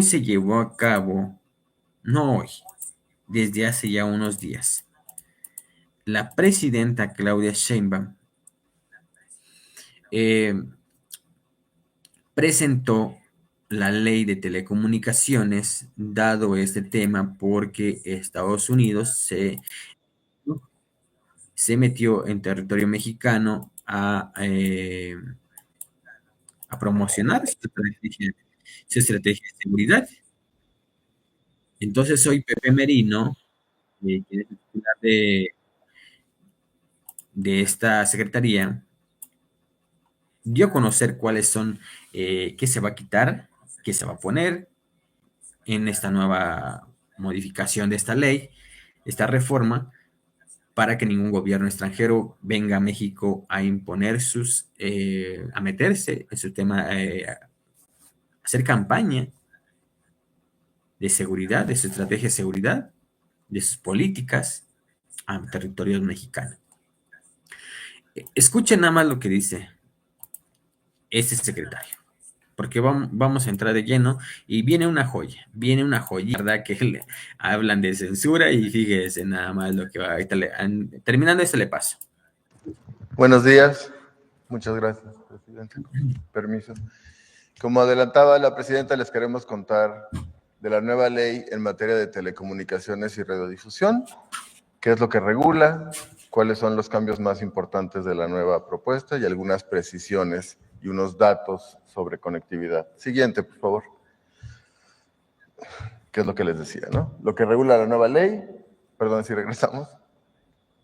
se llevó a cabo, no hoy, desde hace ya unos días. La presidenta Claudia Sheinbaum eh, presentó la ley de telecomunicaciones, dado este tema, porque Estados Unidos se metió en territorio mexicano a promocionar su estrategia de seguridad. Entonces, hoy Pepe Merino, quien es el titular de esta secretaría, dio a conocer cuáles son, qué se va a quitar, qué se va a poner en esta nueva modificación de esta ley, esta reforma, para que ningún gobierno extranjero venga a México a imponer a meterse en su tema, a hacer campaña de seguridad, de su estrategia de seguridad, de sus políticas a territorio mexicano. Escuchen nada más lo que dice este secretario, porque vamos a entrar de lleno y viene una joya, ¿verdad? Que hablan de censura y fíjese nada más lo que va. Ahorita terminando esto le paso. Buenos días. Muchas gracias, presidente. Permiso. Como adelantaba la presidenta, les queremos contar de la nueva ley en materia de telecomunicaciones y radiodifusión, qué es lo que regula, cuáles son los cambios más importantes de la nueva propuesta y algunas precisiones y unos datos sobre conectividad. Siguiente, por favor. ¿Qué es lo que les decía, no? Lo que regula la nueva ley, perdón si regresamos,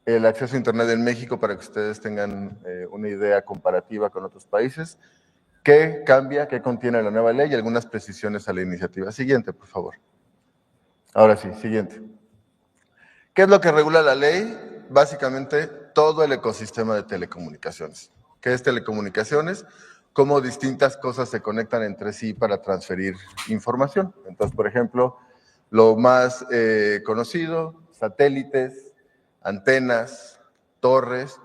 el acceso a Internet en México para que ustedes tengan una idea comparativa con otros países. ¿Qué cambia, qué contiene la nueva ley y algunas precisiones a la iniciativa? Siguiente, por favor. Ahora sí, siguiente. ¿Qué es lo que regula la ley? Básicamente todo el ecosistema de telecomunicaciones. ¿Qué es telecomunicaciones? Cómo distintas cosas se conectan entre sí para transferir información. Entonces, por ejemplo, lo más conocido, satélites, antenas, torres.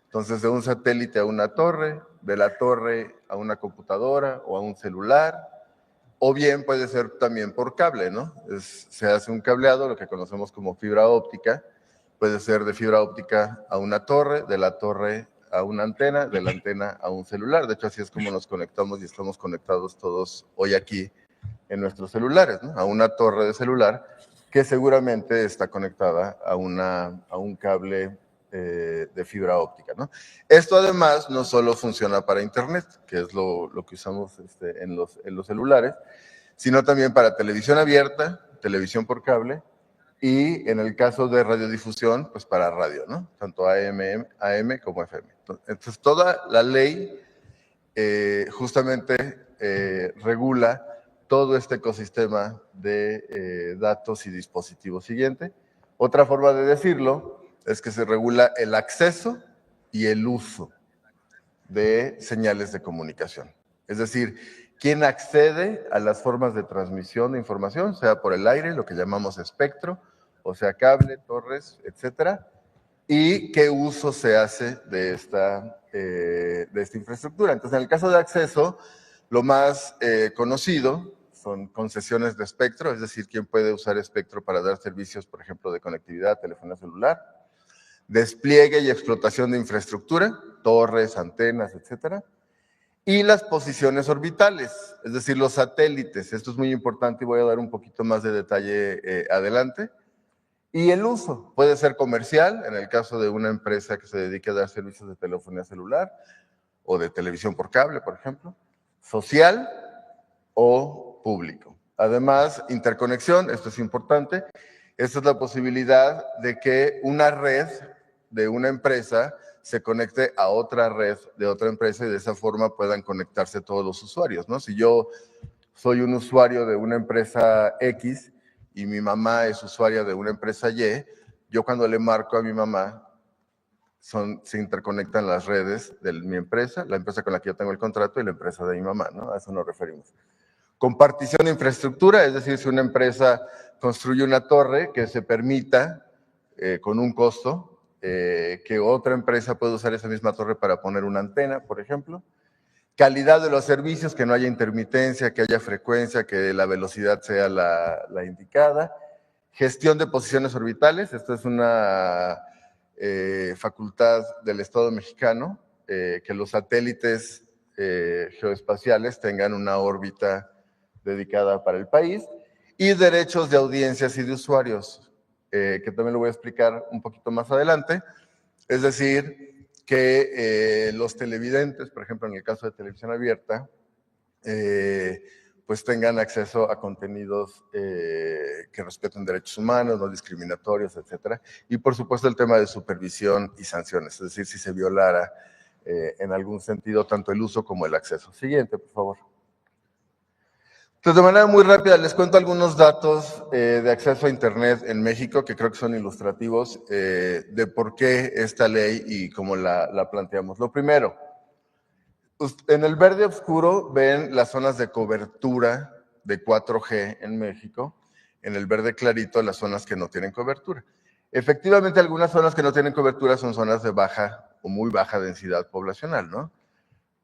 Entonces, de un satélite a una torre, de la torre a una computadora o a un celular, o bien puede ser también por cable, ¿no? Se hace un cableado, lo que conocemos como fibra óptica, puede ser de fibra óptica a una torre, de la torre a una antena, de la antena a un celular. De hecho, así es como nos conectamos y estamos conectados todos hoy aquí en nuestros celulares, ¿no? A una torre de celular que seguramente está conectada a un cable de fibra óptica, ¿no? Esto además no solo funciona para Internet, que es lo que usamos en los celulares, sino también para televisión abierta, televisión por cable, y en el caso de radiodifusión, pues para radio, ¿no? Tanto AM como FM. Entonces, toda la ley justamente regula todo este ecosistema de datos y dispositivos. Siguiente. Otra forma de decirlo es que se regula el acceso y el uso de señales de comunicación. Es decir, quién accede a las formas de transmisión de información, sea por el aire, lo que llamamos espectro, o sea cable, torres, etcétera, y qué uso se hace de esta infraestructura. Entonces, en el caso de acceso, lo más conocido son concesiones de espectro, es decir, quién puede usar espectro para dar servicios, por ejemplo, de conectividad, telefonía celular, despliegue y explotación de infraestructura, torres, antenas, etcétera, y las posiciones orbitales, es decir, los satélites. Esto es muy importante y voy a dar un poquito más de detalle adelante. Y el uso puede ser comercial, en el caso de una empresa que se dedique a dar servicios de telefonía celular o de televisión por cable, por ejemplo, social o público. Además, interconexión, esto es importante, esta es la posibilidad de que una red de una empresa se conecte a otra red de otra empresa y de esa forma puedan conectarse todos los usuarios, ¿no? Si yo soy un usuario de una empresa X y mi mamá es usuaria de una empresa Y, yo cuando le marco a mi mamá, se interconectan las redes de mi empresa, la empresa con la que yo tengo el contrato y la empresa de mi mamá, ¿no? A eso nos referimos. Compartición de infraestructura, es decir, si una empresa construye una torre que se permita, con un costo, que otra empresa pueda usar esa misma torre para poner una antena, por ejemplo. Calidad de los servicios, que no haya intermitencia, que haya frecuencia, que la velocidad sea la indicada. Gestión de posiciones orbitales, esto es una facultad del Estado mexicano, que los satélites geoespaciales tengan una órbita dedicada para el país. Y derechos de audiencias y de usuarios, que también lo voy a explicar un poquito más adelante. Es decir, que los televidentes, por ejemplo, en el caso de televisión abierta, pues tengan acceso a contenidos que respeten derechos humanos, no discriminatorios, etcétera. Y por supuesto el tema de supervisión y sanciones, es decir, si se violara en algún sentido tanto el uso como el acceso. Siguiente, por favor. Entonces, de manera muy rápida, les cuento algunos datos de acceso a Internet en México que creo que son ilustrativos de por qué esta ley y cómo la planteamos. Lo primero, en el verde oscuro ven las zonas de cobertura de 4G en México, en el verde clarito las zonas que no tienen cobertura. Efectivamente, algunas zonas que no tienen cobertura son zonas de baja o muy baja densidad poblacional, ¿no?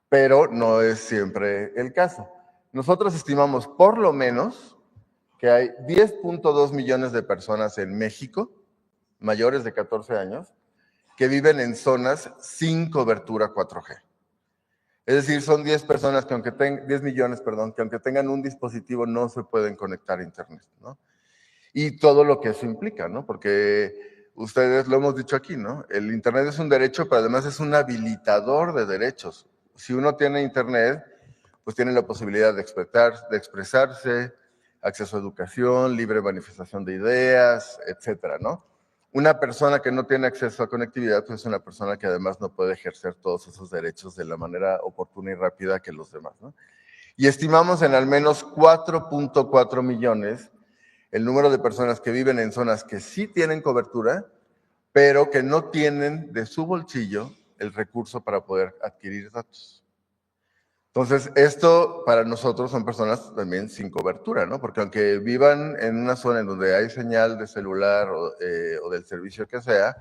Pero no es siempre el caso. Nosotros estimamos por lo menos que hay 10.2 millones de personas en México, mayores de 14 años, que viven en zonas sin cobertura 4G. Es decir, son 10 personas que 10 millones, perdón, que aunque tengan un dispositivo no se pueden conectar a Internet, ¿no? Y todo lo que eso implica, ¿no? Porque ustedes lo hemos dicho aquí, ¿no? El Internet es un derecho, pero además es un habilitador de derechos. Si uno tiene Internet, pues tiene la posibilidad de expresarse, acceso a educación, libre manifestación de ideas, etcétera, ¿no? Una persona que no tiene acceso a conectividad, pues es una persona que además no puede ejercer todos esos derechos de la manera oportuna y rápida que los demás, ¿no? Y estimamos en al menos 4.4 millones el número de personas que viven en zonas que sí tienen cobertura, pero que no tienen de su bolsillo el recurso para poder adquirir datos. Entonces, esto para nosotros son personas también sin cobertura, ¿no? Porque aunque vivan en una zona en donde hay señal de celular o del servicio que sea,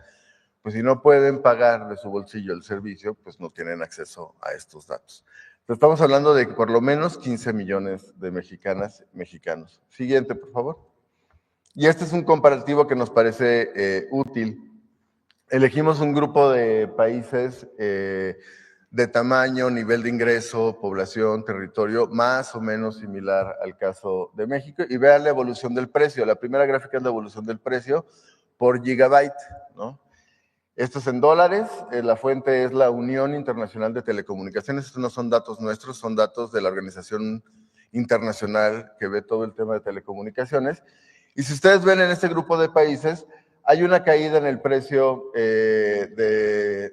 pues si no pueden pagar de su bolsillo el servicio, pues no tienen acceso a estos datos. Entonces, estamos hablando de por lo menos 15 millones de mexicanas, mexicanos. Siguiente, por favor. Y este es un comparativo que nos parece útil. Elegimos un grupo de países de tamaño, nivel de ingreso, población, territorio, más o menos similar al caso de México, y vean la evolución del precio. La primera gráfica es la evolución del precio por gigabyte, ¿no? Esto es en dólares, la fuente es la Unión Internacional de Telecomunicaciones. Estos no son datos nuestros, son datos de la Organización Internacional que ve todo el tema de telecomunicaciones. Y si ustedes ven en este grupo de países, hay una caída en el precio de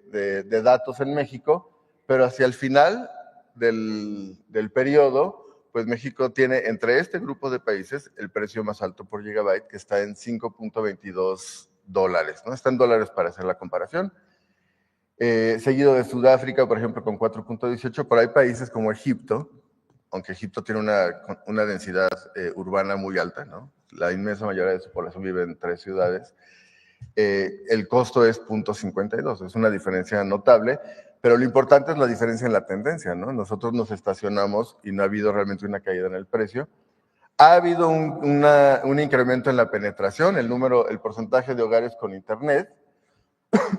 datos en México, pero hacia el final del periodo, pues México tiene entre este grupo de países el precio más alto por gigabyte, que está en 5.22 dólares, ¿no? Está en dólares para hacer la comparación. Seguido de Sudáfrica, por ejemplo, con 4.18, pero hay países como Egipto, aunque Egipto tiene una densidad urbana muy alta, ¿no? La inmensa mayoría de su población vive en 3 ciudades. El costo es 0.52, es una diferencia notable, pero lo importante es la diferencia en la tendencia, ¿no? Nosotros nos estacionamos y no ha habido realmente una caída en el precio. Ha habido un incremento en la penetración, el porcentaje de hogares con Internet,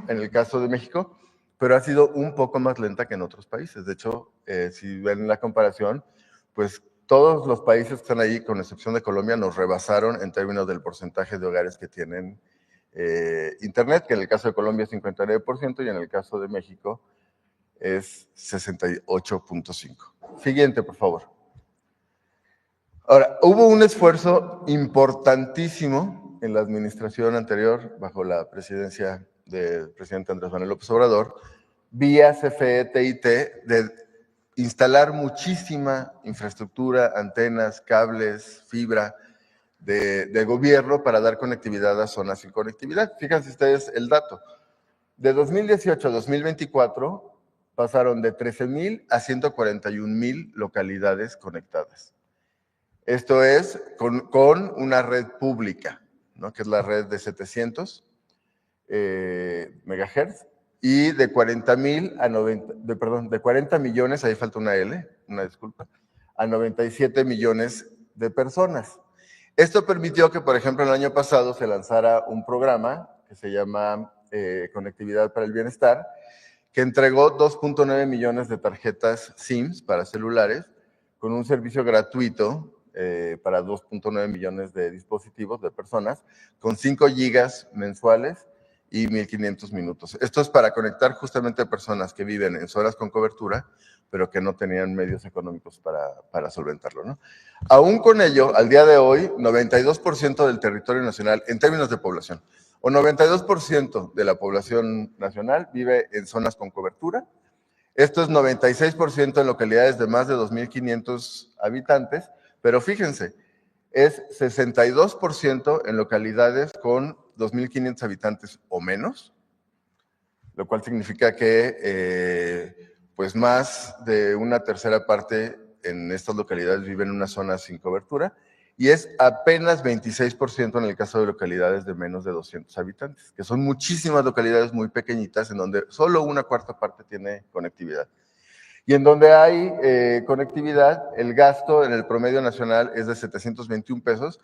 en el caso de México, pero ha sido un poco más lenta que en otros países. De hecho, si ven la comparación, pues todos los países que están ahí, con excepción de Colombia, nos rebasaron en términos del porcentaje de hogares que tienen Internet, que en el caso de Colombia es 59% y en el caso de México es 68.5%. Siguiente, por favor. Ahora, hubo un esfuerzo importantísimo en la administración anterior, bajo la presidencia del presidente Andrés Manuel López Obrador, vía CFE, TIT, de instalar muchísima infraestructura, antenas, cables, fibra de gobierno para dar conectividad a zonas sin conectividad. Fíjense ustedes el dato. De 2018 a 2024 pasaron de 13,000 a 141,000 localidades conectadas. Esto es con una red pública, ¿no? Que es la red de 700 megahertz, y de 40,000 a 90, de 40 millones, ahí falta una L, una disculpa, a 97 millones de personas. Esto permitió que, por ejemplo, el año pasado se lanzara un programa que se llama Conectividad para el Bienestar, que entregó 2.9 millones de tarjetas SIMs para celulares, con un servicio gratuito para 2.9 millones de dispositivos, de personas, con 5 gigas mensuales y 1,500 minutos. Esto es para conectar justamente a personas que viven en zonas con cobertura, pero que no tenían medios económicos para solventarlo, ¿no? Aún con ello, al día de hoy, 92% del territorio nacional, en términos de población, o 92% de la población nacional vive en zonas con cobertura. Esto es 96% en localidades de más de 2,500 habitantes, pero fíjense, es 62% en localidades con 2,500 habitantes o menos, lo cual significa que pues más de una tercera parte en estas localidades viven en una zona sin cobertura, y es apenas 26% en el caso de localidades de menos de 200 habitantes, que son muchísimas localidades muy pequeñitas en donde solo una cuarta parte tiene conectividad. Y en donde hay conectividad, el gasto en el promedio nacional es de 721 pesos,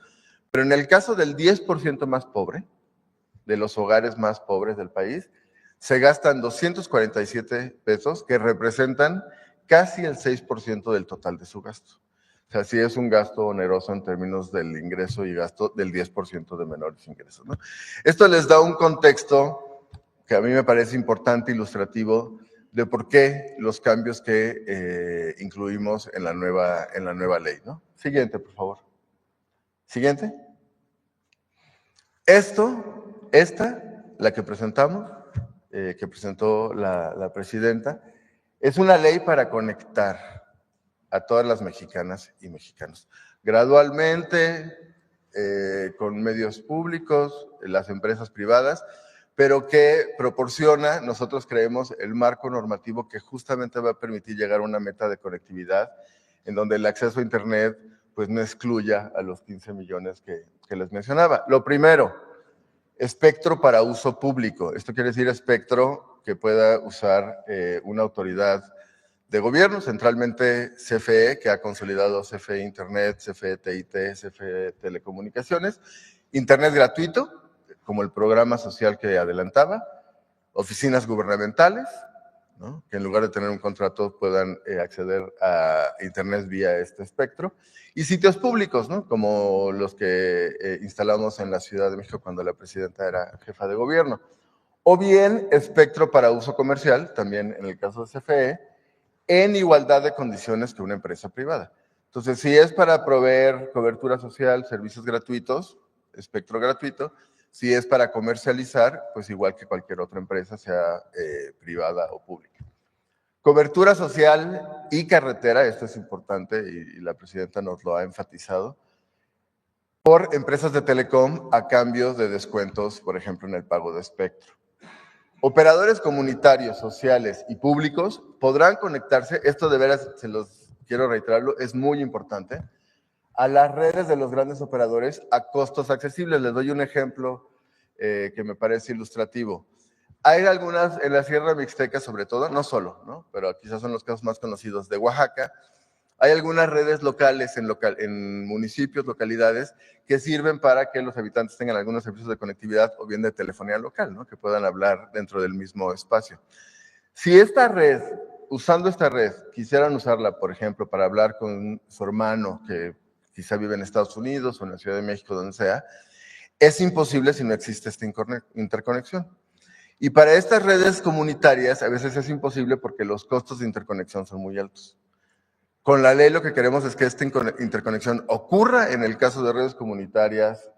pero en el caso del 10% más pobre, de los hogares más pobres del país, se gastan 247 pesos, que representan casi el 6% del total de su gasto. O sea, sí es un gasto oneroso en términos del ingreso y gasto del 10% de menores ingresos, ¿no? Esto les da un contexto que a mí me parece importante, ilustrativo, de por qué los cambios que incluimos en la nueva ley, ¿no? Siguiente, por favor. Siguiente. La que presentamos, que presentó la presidenta, es una ley para conectar a todas las mexicanas y mexicanos. Gradualmente, con medios públicos, las empresas privadas, pero que proporciona, nosotros creemos, el marco normativo que justamente va a permitir llegar a una meta de conectividad en donde el acceso a Internet pues no excluya a los 15 millones que les mencionaba. Lo primero, espectro para uso público. Esto quiere decir espectro que pueda usar una autoridad de gobierno, centralmente CFE, que ha consolidado CFE Internet, CFE TIT, CFE Telecomunicaciones, Internet gratuito, como el programa social que adelantaba, oficinas gubernamentales, ¿no?, que en lugar de tener un contrato puedan acceder a Internet vía este espectro, y sitios públicos, ¿no?, como los que instalamos en la Ciudad de México cuando la presidenta era jefa de gobierno. O bien espectro para uso comercial, también en el caso de CFE, en igualdad de condiciones que una empresa privada. Entonces, si es para proveer cobertura social, servicios gratuitos, espectro gratuito. Si es para comercializar, pues igual que cualquier otra empresa, sea privada o pública. Cobertura social y carretera, esto es importante y la presidenta nos lo ha enfatizado, por empresas de telecom a cambio de descuentos, por ejemplo, en el pago de espectro. Operadores comunitarios, sociales y públicos podrán conectarse, esto de veras se los quiero reiterarlo, es muy importante, a las redes de los grandes operadores a costos accesibles. Les doy un ejemplo que me parece ilustrativo. Hay algunas en la Sierra Mixteca, sobre todo, no solo, ¿no?, pero quizás son los casos más conocidos de Oaxaca. Hay algunas redes locales en municipios, localidades, que sirven para que los habitantes tengan algunos servicios de conectividad o bien de telefonía local, ¿no?, que puedan hablar dentro del mismo espacio. Si esta red, usando esta red, quisieran usarla, por ejemplo, para hablar con su hermano que quizá vive en Estados Unidos o en la Ciudad de México, donde sea, es imposible si no existe esta interconexión. Y para estas redes comunitarias a veces es imposible porque los costos de interconexión son muy altos. Con la ley lo que queremos es que esta interconexión ocurra en el caso de redes comunitarias,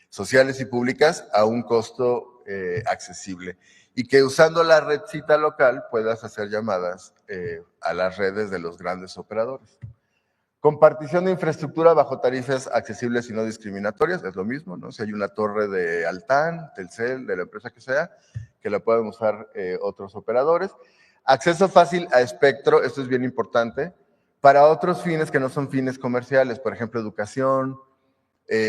sociales y públicas a un costo accesible. Y que usando la redcita local puedas hacer llamadas a las redes de los grandes operadores. Compartición de infraestructura bajo tarifas accesibles y no discriminatorias, es lo mismo, ¿no? Si hay una torre de Altán, Telcel, de la empresa que sea, que la puedan usar otros operadores. Acceso fácil a espectro, esto es bien importante, para otros fines que no son fines comerciales, por ejemplo, educación,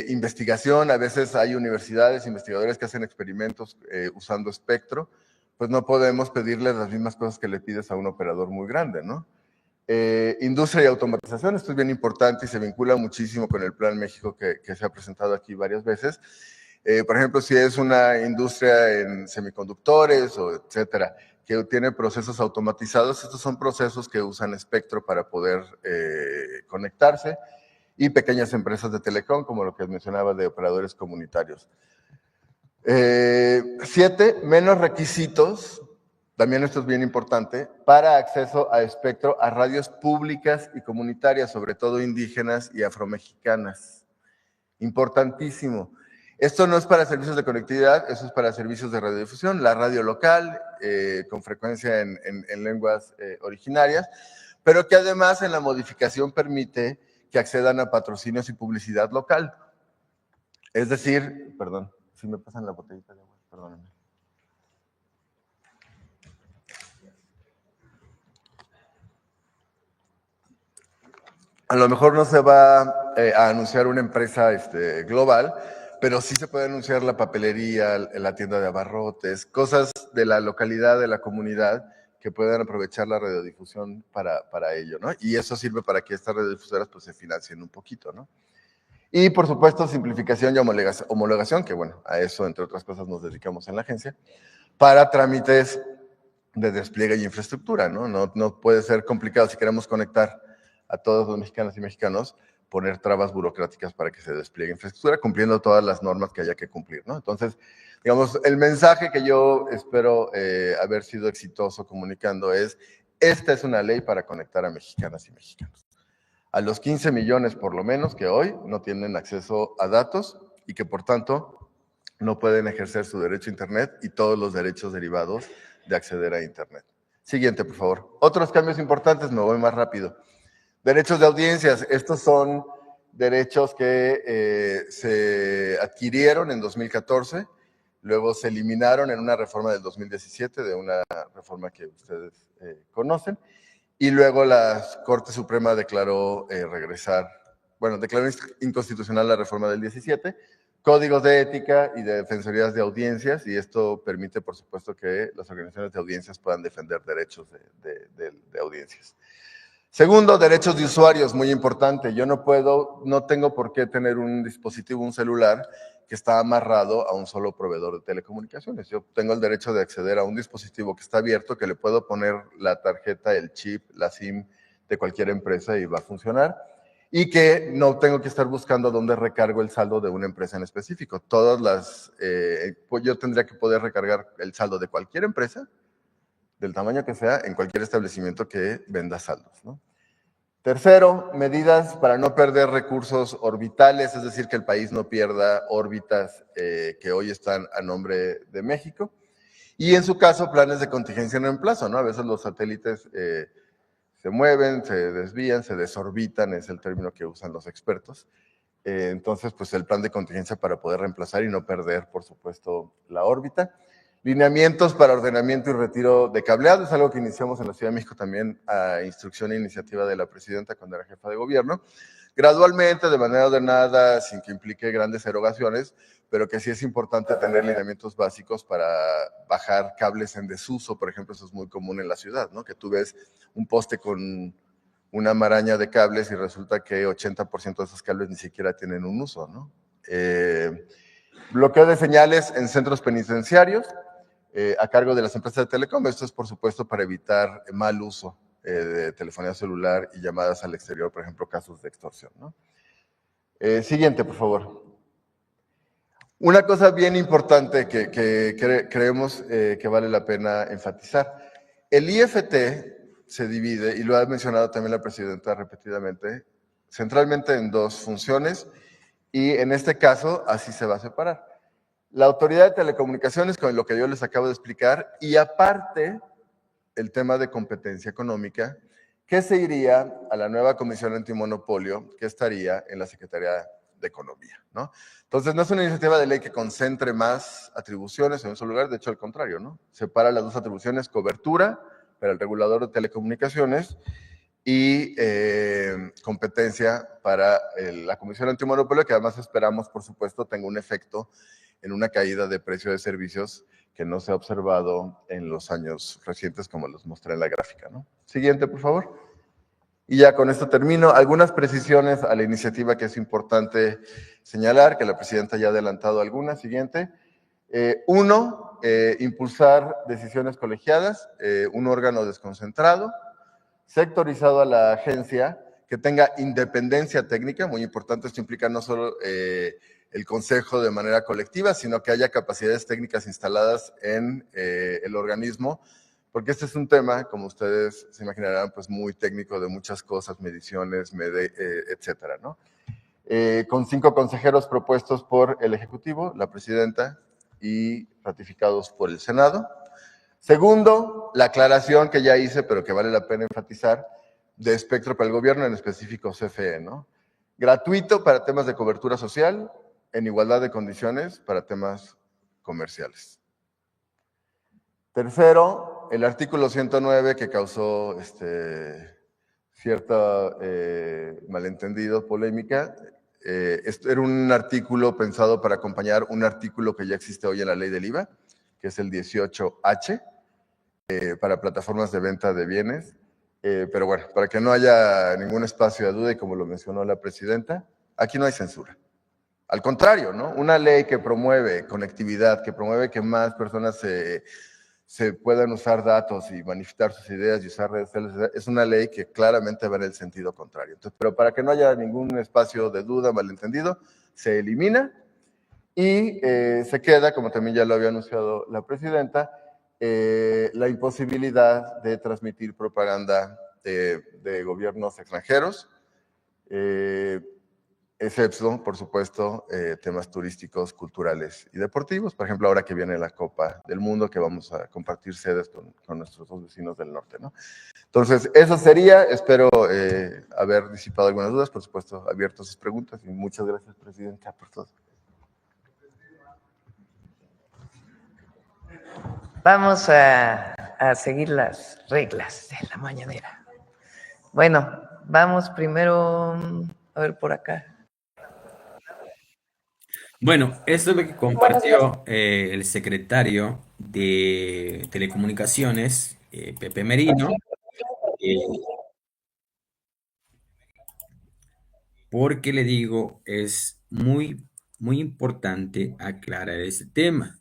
investigación. A veces hay universidades, investigadores que hacen experimentos usando espectro pues no podemos pedirle las mismas cosas que le pides a un operador muy grande, ¿no? Industria y automatización, esto es bien importante y se vincula muchísimo con el Plan México que se ha presentado aquí varias veces. Por ejemplo, si es una industria en semiconductores o etcétera, que tiene procesos automatizados, estos son procesos que usan espectro para poder conectarse, y pequeñas empresas de telecom, como lo que mencionaba de operadores comunitarios. 7, menos requisitos, también esto es bien importante, para acceso a espectro a radios públicas y comunitarias, sobre todo indígenas y afromexicanas. Importantísimo. Esto no es para servicios de conectividad, eso es para servicios de radiodifusión, la radio local, con frecuencia en lenguas originarias, pero que además en la modificación permite que accedan a patrocinios y publicidad local. Es decir, perdón, si me pasan la botellita de agua, perdónenme. A lo mejor no se va a anunciar una empresa global, pero sí se puede anunciar la papelería, la tienda de abarrotes, cosas de la localidad, de la comunidad, que puedan aprovechar la radiodifusión para ello, ¿no? Y eso sirve para que estas radiodifusoras pues, se financien un poquito, ¿no? Y, por supuesto, simplificación y homologación, que bueno, a eso, entre otras cosas, nos dedicamos en la agencia, para trámites de despliegue y infraestructura, ¿no? No puede ser complicado si queremos conectar a todos los mexicanos y mexicanos, poner trabas burocráticas para que se despliegue infraestructura, cumpliendo todas las normas que haya que cumplir, ¿no? Entonces, digamos, el mensaje que yo espero haber sido exitoso comunicando es, esta es una ley para conectar a mexicanas y mexicanos. A los 15 millones, por lo menos, que hoy no tienen acceso a datos y que, por tanto, no pueden ejercer su derecho a Internet y todos los derechos derivados de acceder a Internet. Siguiente, por favor. Otros cambios importantes, me voy más rápido. Derechos de audiencias. Estos son derechos que se adquirieron en 2014, luego se eliminaron en una reforma del 2017, de una reforma que ustedes conocen, y luego la Corte Suprema declaró declaró inconstitucional la reforma del 17, códigos de ética y de defensorías de audiencias, y esto permite, por supuesto, que las organizaciones de audiencias puedan defender derechos de audiencias. Segundo, derechos de usuarios, muy importante. Yo no tengo por qué tener un dispositivo, un celular, que está amarrado a un solo proveedor de telecomunicaciones. Yo tengo el derecho de acceder a un dispositivo que está abierto, que le puedo poner la tarjeta, el chip, la SIM de cualquier empresa y va a funcionar. Y que no tengo que estar buscando dónde recargo el saldo de una empresa en específico. Pues yo tendría que poder recargar el saldo de cualquier empresa, del tamaño que sea, en cualquier establecimiento que venda saldos, ¿no? Tercero, medidas para no perder recursos orbitales, es decir, que el país no pierda órbitas que hoy están a nombre de México. Y en su caso, planes de contingencia en reemplazo, ¿no? A veces los satélites se mueven, se desvían, se desorbitan, es el término que usan los expertos. Entonces, pues el plan de contingencia para poder reemplazar y no perder, por supuesto, la órbita. Lineamientos para ordenamiento y retiro de cableado, es algo que iniciamos en la Ciudad de México también a instrucción e iniciativa de la presidenta cuando era jefa de gobierno. Gradualmente, de manera ordenada, sin que implique grandes erogaciones, pero que sí es importante tener lineamientos básicos para bajar cables en desuso, por ejemplo, eso es muy común en la ciudad, ¿no? Que tú ves un poste con una maraña de cables y resulta que 80% de esos cables ni siquiera tienen un uso, ¿no? Bloqueo de señales en centros penitenciarios, a cargo de las empresas de telecom. Esto es, por supuesto, para evitar mal uso de telefonía celular y llamadas al exterior, por ejemplo, casos de extorsión, ¿no? Siguiente, por favor. Una cosa bien importante que creemos que vale la pena enfatizar. El IFT se divide, y lo ha mencionado también la presidenta repetidamente, centralmente en dos funciones, y en este caso así se va a separar. La Autoridad de Telecomunicaciones, con lo que yo les acabo de explicar, y aparte el tema de competencia económica, que se iría a la nueva Comisión Antimonopolio, que estaría en la Secretaría de Economía, ¿no? Entonces, no es una iniciativa de ley que concentre más atribuciones en un solo lugar, de hecho, al contrario, ¿no? Separa las dos atribuciones, cobertura para el regulador de telecomunicaciones y competencia para la Comisión Antimonopolio, que además esperamos, por supuesto, tenga un efecto en una caída de precio de servicios que no se ha observado en los años recientes, como los mostré en la gráfica, ¿no? Siguiente, por favor. Y ya con esto termino. Algunas precisiones a la iniciativa que es importante señalar, que la presidenta ya ha adelantado algunas. Siguiente. Uno, impulsar decisiones colegiadas, un órgano desconcentrado, sectorizado a la agencia, que tenga independencia técnica, muy importante, esto implica no solo el consejo de manera colectiva, sino que haya capacidades técnicas instaladas en el organismo, porque este es un tema, como ustedes se imaginarán, pues muy técnico de muchas cosas, mediciones, etcétera, ¿no? Con 5 consejeros propuestos por el Ejecutivo, la presidenta, y ratificados por el Senado. Segundo, la aclaración que ya hice, pero que vale la pena enfatizar, de espectro para el gobierno, en específico CFE, ¿no? Gratuito para temas de cobertura social, en igualdad de condiciones para temas comerciales. Tercero, el artículo 109 que causó cierto malentendido, polémica. Esto era un artículo pensado para acompañar un artículo que ya existe hoy en la ley del IVA, que es el 18H, para plataformas de venta de bienes. Pero bueno, para que no haya ningún espacio de duda, y como lo mencionó la presidenta, aquí no hay censura. Al contrario, ¿no? Una ley que promueve conectividad, que promueve que más personas se puedan usar datos y manifestar sus ideas y usar redes sociales, es una ley que claramente va en el sentido contrario. Entonces, pero para que no haya ningún espacio de duda, malentendido, se elimina y se queda, como también ya lo había anunciado la presidenta, la imposibilidad de transmitir propaganda de gobiernos extranjeros, excepto, por supuesto, temas turísticos, culturales y deportivos. Por ejemplo, ahora que viene la Copa del Mundo, que vamos a compartir sedes con nuestros dos vecinos del norte, ¿no? Entonces, eso sería. Espero haber disipado algunas dudas. Por supuesto, abierto a sus preguntas. Y muchas gracias, presidenta, por todo. Vamos a seguir las reglas de la mañanera. Bueno, vamos primero a ver por acá. Bueno, esto es lo que compartió el secretario de Telecomunicaciones, Pepe Merino, eh, porque le digo, es muy, muy importante aclarar este tema.